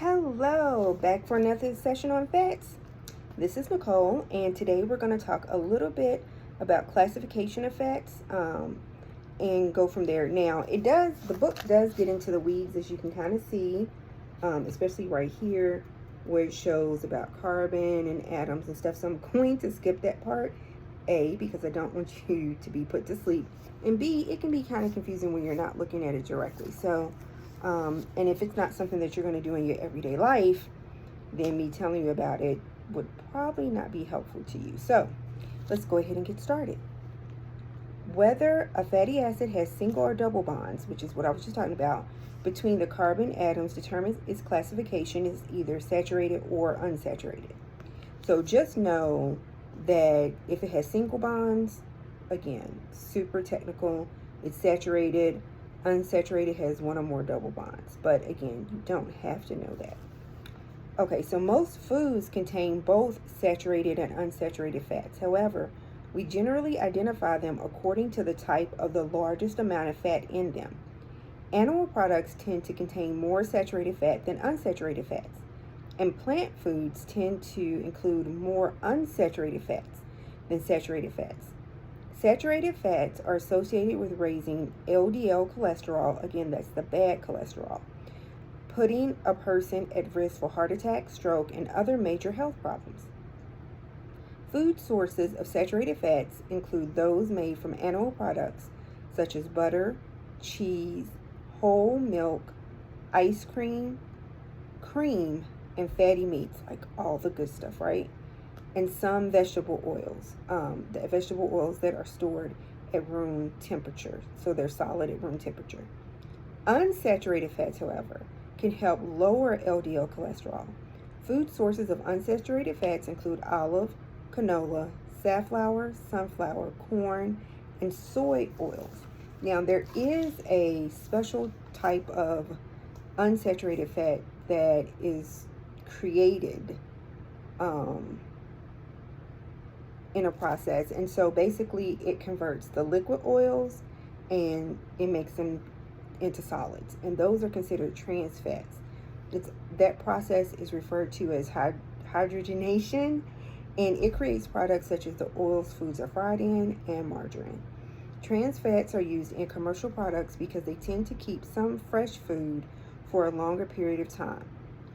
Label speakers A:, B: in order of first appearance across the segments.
A: Hello, back for another session on fats. This is Nicole, and today we're going to talk a little bit about classification of fats and go from there. Now, the book does get into the weeds, as you can kind of see, especially right here where it shows about carbon and atoms and stuff. So I'm going to skip that part, A, because I don't want you to be put to sleep, and B, it can be kind of confusing when you're not looking at it directly. So and if it's not something that you're going to do in your everyday life, then me telling you about it would probably not be helpful to you. So let's go ahead and get started. Whether a fatty acid has single or double bonds, which is what I was just talking about, between the carbon atoms determines its classification as either saturated or unsaturated. So just know that if it has single bonds, again, super technical, it's saturated. Unsaturated has one or more double bonds, but again, you don't have to know that. Okay, so most foods contain both saturated and unsaturated fats. However, we generally identify them according to the type of the largest amount of fat in them. Animal products tend to contain more saturated fat than unsaturated fats, and plant foods tend to include more unsaturated fats than saturated fats. Saturated fats are associated with raising LDL cholesterol, again, that's the bad cholesterol, putting a person at risk for heart attack, stroke, and other major health problems. Food sources of saturated fats include those made from animal products such as butter, cheese, whole milk, ice cream, and fatty meats, like all the good stuff, right? And some vegetable oils, the vegetable oils that are stored at room temperature, so they're solid at room temperature. Unsaturated fats, however, can help lower LDL cholesterol. Food sources of unsaturated fats include olive, canola, safflower, sunflower, corn, and soy oils. Now, there is a special type of unsaturated fat that is created in a process, and so basically it converts the liquid oils and it makes them into solids, and those are considered trans fats. That process is referred to as hydrogenation, and it creates products such as the oils foods are fried in and margarine. Trans fats are used in commercial products because they tend to keep some fresh food for a longer period of time.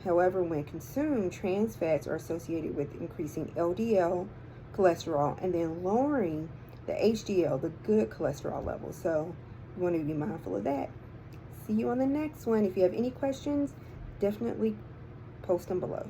A: However, when consumed, trans fats are associated with increasing LDL cholesterol and then lowering the HDL, the good cholesterol level. So you want to be mindful of that. See you on the next one. If you have any questions, definitely post them below.